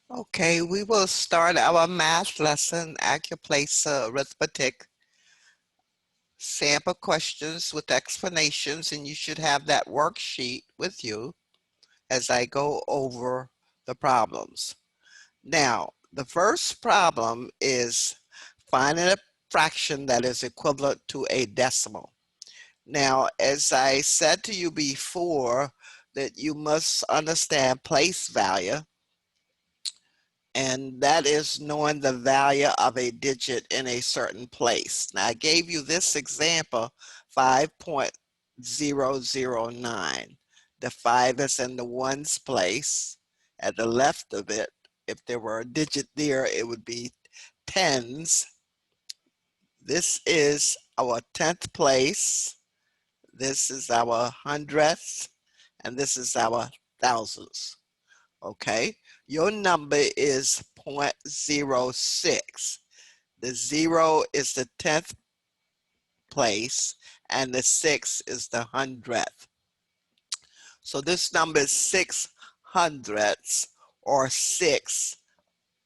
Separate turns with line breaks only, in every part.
Okay, we will start our math lesson, Accuplacer arithmetic, sample questions with explanations, and you should have that worksheet with you as I go over the problems. Now, the first problem is finding a fraction that is equivalent to a decimal. Now, as I said to you before, that you must understand place value, and that is knowing the value of a digit in a certain place. Now, I gave you this example, 5.009. The 5 is in the ones place. At the left of it, if there were a digit there, it would be tens. This is our 10th place. This is our hundredths, and this is our thousands. Okay, your number is 0.06. The 0 is the 10th place, and the 6 is the hundredth. So this number is 6 hundredths, or 6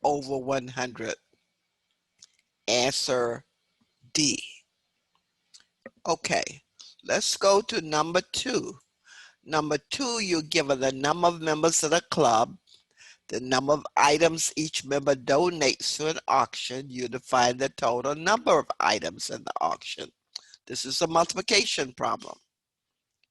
over 100. Answer D. Okay, let's go to number 2. Number 2, you're given the number of members of the club, the number of items each member donates to an auction. You define the total number of items in the auction. This is a multiplication problem.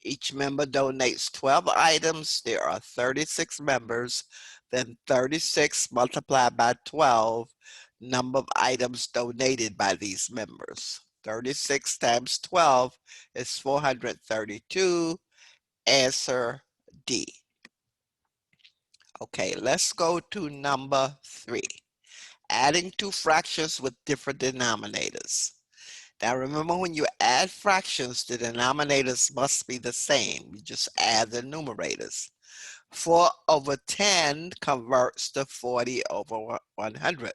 Each member donates 12 items. There are 36 members. Then 36 multiplied by 12, number of items donated by these members. 36 times 12 is 432. Answer D. Okay, let's go to number 3. Adding two fractions with different denominators. Now remember, when you add fractions, the denominators must be the same. You just add the numerators. 4 over 10 converts to 40 over 100.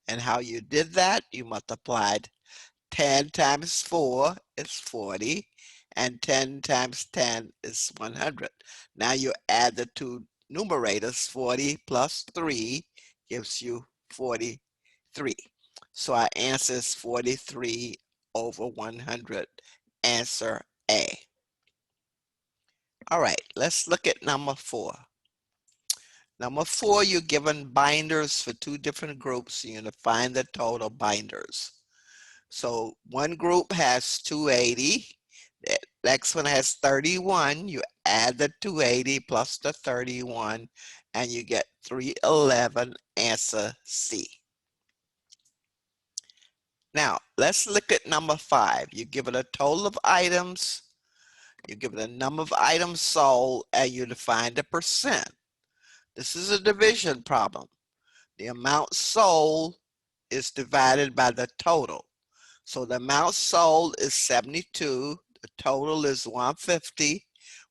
And how you did that, you multiplied 10 times 4 is 40, and 10 times 10 is 100. Now you add the two numerators. 40 plus 3 gives you 43. So our answer is 43 over 100. Answer A. All right, let's look at number 4. Number 4, you're given binders for two different groups. You're going to find the total binders. So one group has 280. The next one has 31. You add the 280 plus the 31, and you get 311. Answer C. Now, let's look at number 5. You give it a total of items. You give it a number of items sold, and you define the percent. This is a division problem. The amount sold is divided by the total. So the amount sold is 72. The total is 150.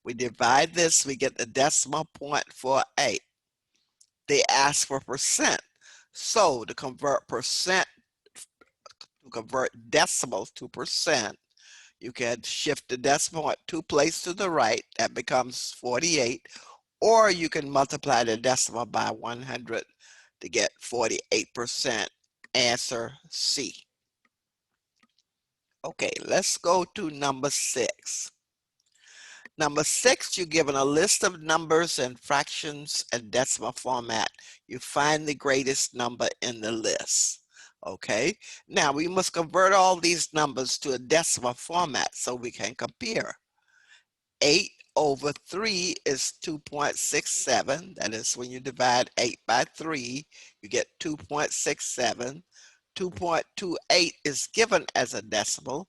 We divide this, we get the decimal point for 8. They ask for percent. So to convert decimals to percent, you can shift the decimal point 2 places to the right. That becomes 48. Or you can multiply the decimal by 100 to get 48%. Answer C. Okay, let's go to number 6. Number 6, you're given a list of numbers and fractions and decimal format. You find the greatest number in the list. Okay, now we must convert all these numbers to a decimal format so we can compare. 8 over 3 is 2.67. That is, when you divide 8 by 3, you get 2.67. 2.28 is given as a decimal.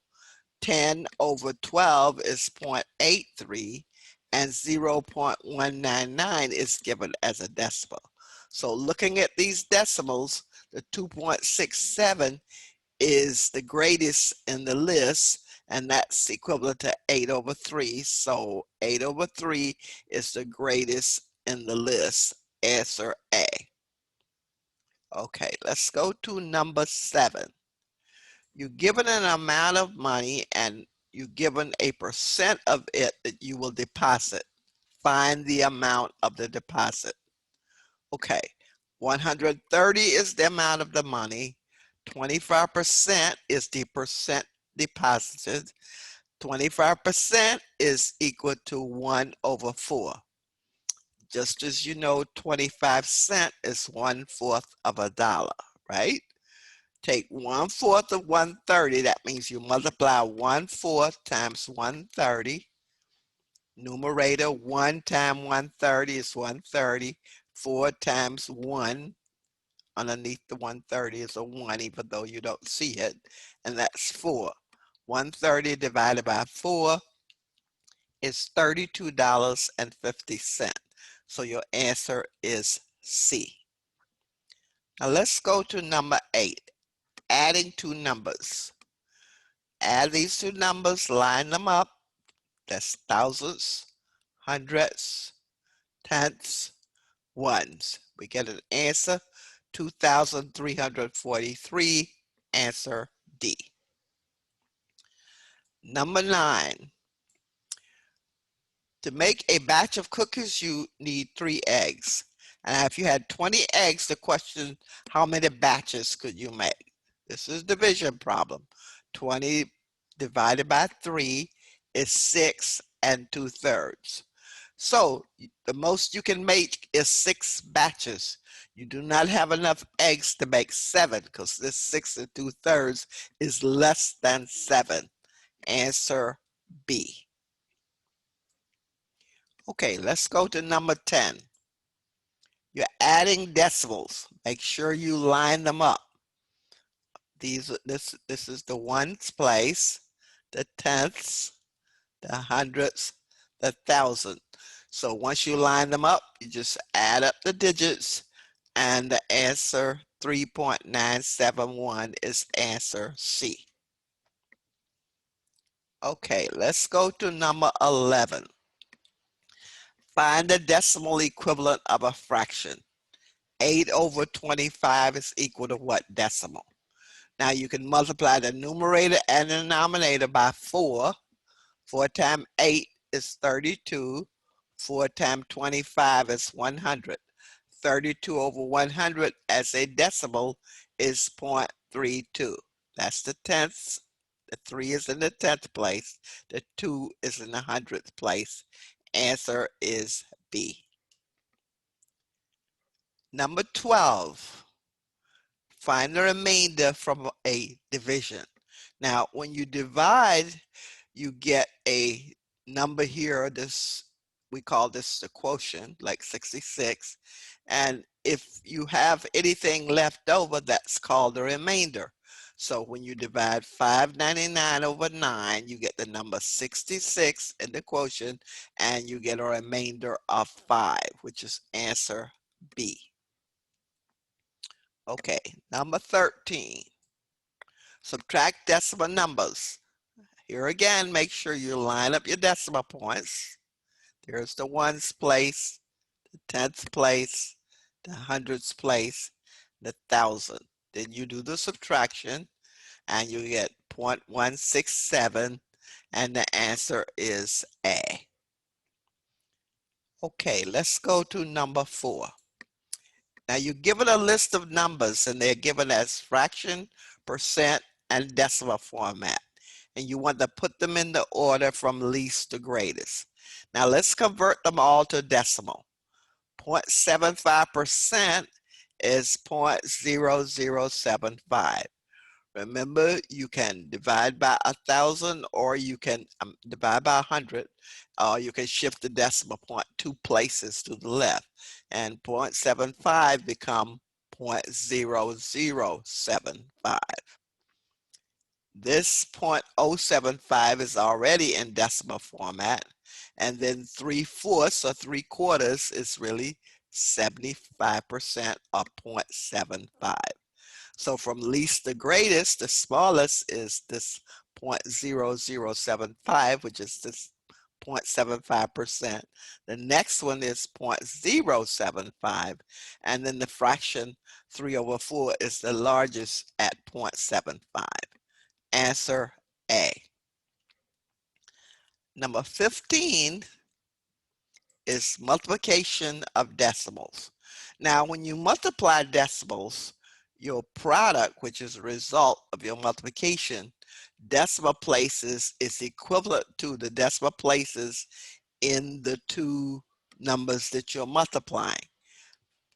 10 over 12 is 0.83, and 0.199 is given as a decimal. So looking at these decimals, the 2.67 is the greatest in the list, and that's equivalent to 8 over 3. So 8 over 3 is the greatest in the list. Answer A. Okay, let's go to number 7. You're given an amount of money and you're given a percent of it that you will deposit. Find the amount of the deposit. Okay, 130 is the amount of the money. 25% is the percent deposited. 25% is equal to 1/4. Just as you know, 25 cents is 1/4 of a dollar, right? Take 1/4 of 130. That means you multiply 1/4 times 130. Numerator 1 times 130 is 130. 4 times 1 underneath the 130 is a 1, even though you don't see it. And that's 4. 130 divided by 4 is $32.50. So your answer is C. Now let's go to number 8, adding two numbers. Add these two numbers, line them up. That's thousands, hundreds, tenths, ones. We get an answer, 2,343, answer D. Number 9, to make a batch of cookies, you need 3 eggs. And if you had 20 eggs, the question, how many batches could you make? This is division problem. 20 divided by 3 is 6 2/3. So the most you can make is 6 batches. You do not have enough eggs to make 7 because this 6 2/3 is less than 7. Answer B. Okay, let's go to number 10. You're adding decimals. Make sure you line them up. This is the ones place, the tenths, the hundreds, the thousand. So once you line them up, you just add up the digits, and the answer 3.971 is answer C. Okay, let's go to number 11. Find the decimal equivalent of a fraction. 8/25 is equal to what decimal? Now you can multiply the numerator and the denominator by 4. 4 times 8 is 32. 4 times 25 is 100. 32/100 as a decimal is 0.32. That's the tenths. The 3 is in the 10th place. The 2 is in the 100th place. Answer is B. Number 12. Find the remainder from a division. Now, when you divide, you get a number here. This, we call this the quotient, like 66. And if you have anything left over, that's called the remainder. So when you divide 599/9, you get the number 66 in the quotient, and you get a remainder of 5, which is answer B. Okay, number 13. Subtract decimal numbers. Here again, make sure you line up your decimal points. There's the ones place, the tenths place, the hundreds place, the thousand. Then you do the subtraction and you get 0.167, and the answer is A. Okay, let's go to number 4. Now you're given a list of numbers and they're given as fraction, percent, and decimal format. And you want to put them in the order from least to greatest. Now let's convert them all to decimal. 0.75% is 0.0075. Remember, you can divide by 1,000, or you can divide by 100, or you can shift the decimal point 2 places to the left, and 0.75 become 0.0075. This 0.075 is already in decimal format, and then 3/4 or 3/4 is really 75% of 0.75. So from least to greatest, the smallest is this 0.0075, which is this 0.75%. The next one is 0.075, and then the fraction 3/4 is the largest at 0.75. Answer A. Number 15 is multiplication of decimals. Now, when you multiply decimals, your product, which is a result of your multiplication, decimal places is equivalent to the decimal places in the two numbers that you're multiplying.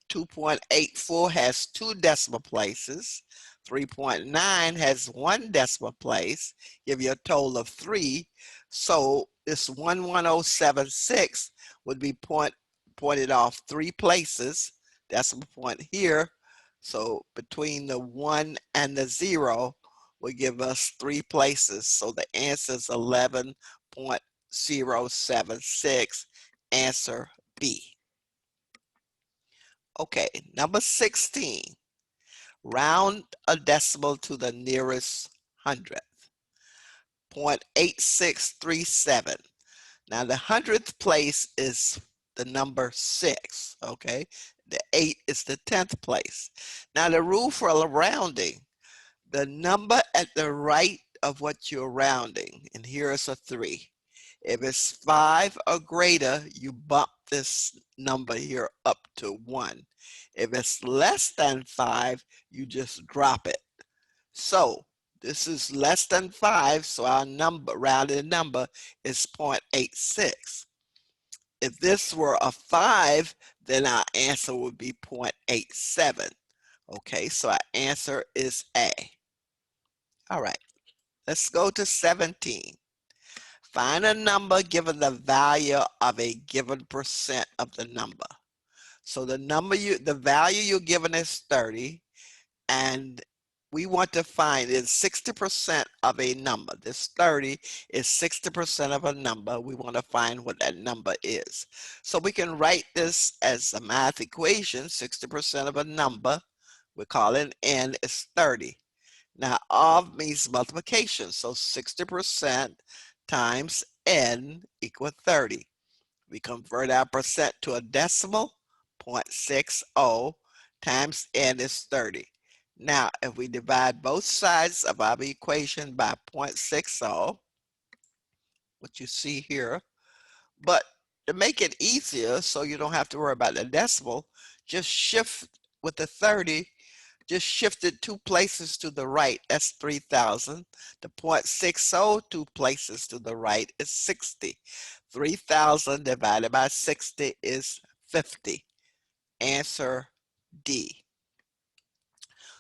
2.84 has two decimal places. 3.9 has one decimal place, give you a total of 3. So this 11076 would be pointed off 3 places, decimal point here. So between the 1 and the 0 will give us 3 places. So the answer is 11.076, answer B. Okay, number 16, round a decimal to the nearest hundredth. 0.8637. Now the hundredth place is the number 6, okay? The 8 is the 10th place. Now the rule for rounding, the number at the right of what you're rounding, and here is a 3. If it's 5 or greater, you bump this number here up to 1. If it's less than 5, you just drop it. So this is less than 5, so our number, rounded number, is 0.86. If this were a 5, then our answer would be 0.87. Okay, so our answer is A. All right, let's go to 17. Find a number given the value of a given percent of the number. So the value you're given is 30, and we want to find is 60% of a number. This 30 is 60% of a number. We want to find what that number is. So we can write this as a math equation. 60% of a number, we call it n, is 30. Now, of means multiplication. So 60% times n equal 30. We convert our percent to a decimal, 0.60 times n is 30. Now, if we divide both sides of our equation by 0.60, what you see here, but to make it easier so you don't have to worry about the decimal, just shift with the 30, just shifted 2 places to the right, that's 3,000. The 0.60, 2 places to the right is 60. 3,000 divided by 60 is 50. Answer D.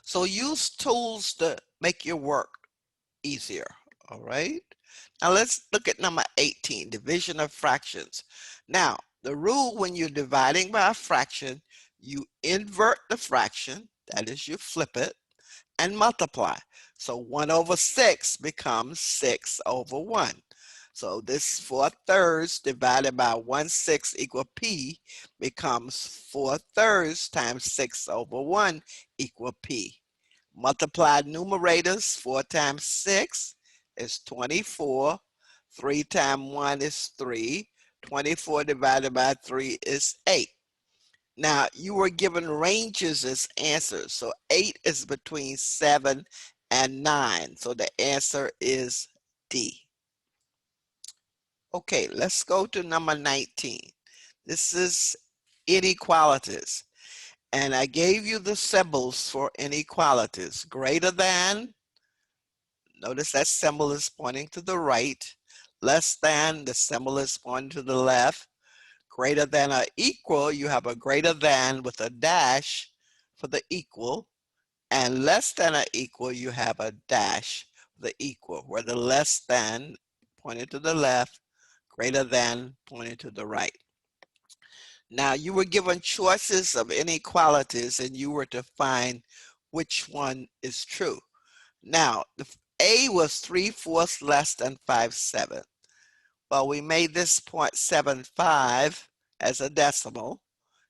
So use tools to make your work easier, all right? Now let's look at number 18, division of fractions. Now, the rule when you're dividing by a fraction, you invert the fraction, that is you flip it, and multiply. So 1 over 6 becomes 6 over 1. So this 4/3 divided by 1/6 equal P becomes 4/3 times 6 over 1 equal P. Multiply numerators, 4 times 6 is 24. 3 times 1 is 3. 24 divided by 3 is 8. Now, you were given ranges as answers. So 8 is between 7 and 9. So the answer is D. Okay, let's go to number 19. This is inequalities. And I gave you the symbols for inequalities. Greater than, notice that symbol is pointing to the right. Less than, the symbol is pointing to the left. Greater than or equal, you have a greater than with a dash for the equal. And less than or equal, you have a dash for the equal, where the less than pointed to the left, greater than pointed to the right. Now you were given choices of inequalities and you were to find which one is true. Now, the A was 3/4 less than 5/7. Well, we made this 0.75 as a decimal,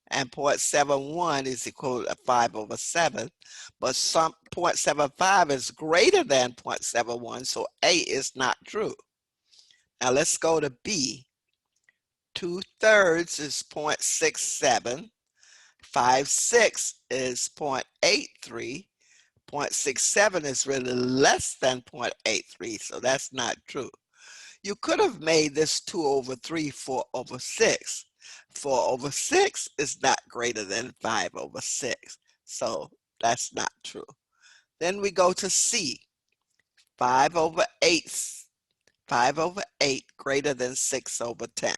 and 0.71 is equal to 5 over 7, but some 0.75 is greater than 0.71, so A is not true. Now let's go to B. 2/3 is 0.67. 5/6 is 0.83. 0.67 is really less than 0.83, so that's not true. You could have made this 2 over 3, 4 over 6. 4 over 6 is not greater than 5 over 6. So that's not true. Then we go to C. 5 over 8. 5 over 8 greater than 6 over 10.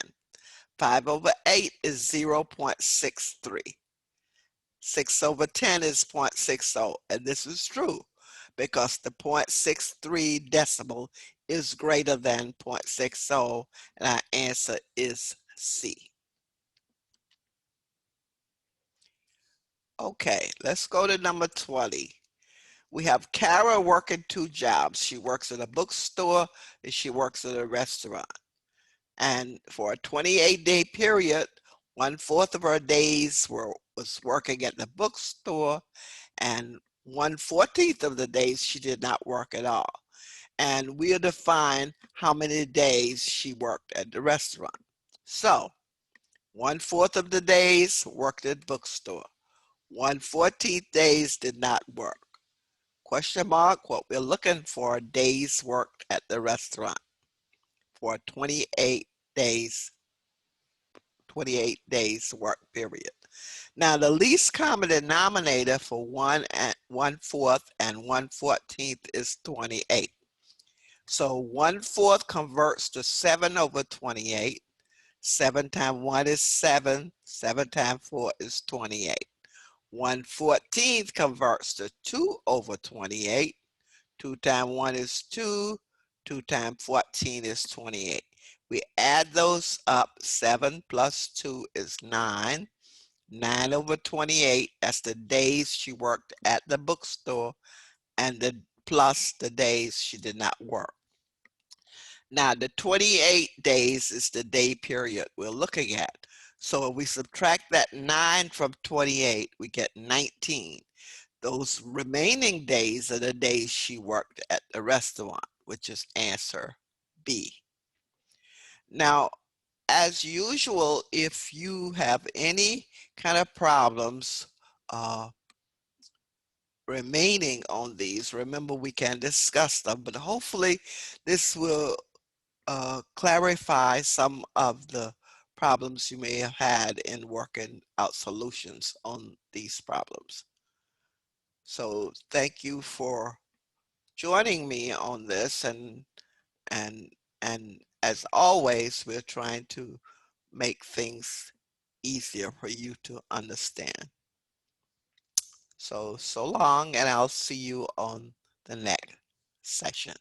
5 over 8 is 0.63. 6 over 10 is 0.60, and this is true because the 0.63 decimal is greater than 0.60, and our answer is C. Okay, let's go to number 20. We have Kara working 2 jobs. She works at a bookstore and she works at a restaurant. And for a 28-day period, 1/4 of her days was working at the bookstore, and 1/14 of the days she did not work at all. And we'll define how many days she worked at the restaurant. So 1/4 of the days worked at bookstore. 1/14 days did not work. Question mark, what we're looking for, days worked at the restaurant for days, 28 days work period. Now the least common denominator for 1/4 and 1/14 is 28. So 1/4 converts to 7 over 28. 7 times 1 is 7. 7 times 4 is 28. 1/14 converts to 2 over 28. 2 times 1 is 2. 2 times 14 is 28. We add those up. 7 plus 2 is 9. 9 over 28, that's the days she worked at the bookstore, and plus the days she did not work. Now the 28 days is the day period we're looking at. So if we subtract that 9 from 28, we get 19. Those remaining days are the days she worked at the restaurant, which is answer B. Now, as usual, if you have any kind of problems remaining on these, remember we can discuss them, but hopefully this will clarify some of the problems you may have had in working out solutions on these problems. So thank you for joining me on this, and and as always, we're trying to make things easier for you to understand. So long, and I'll see you on the next session.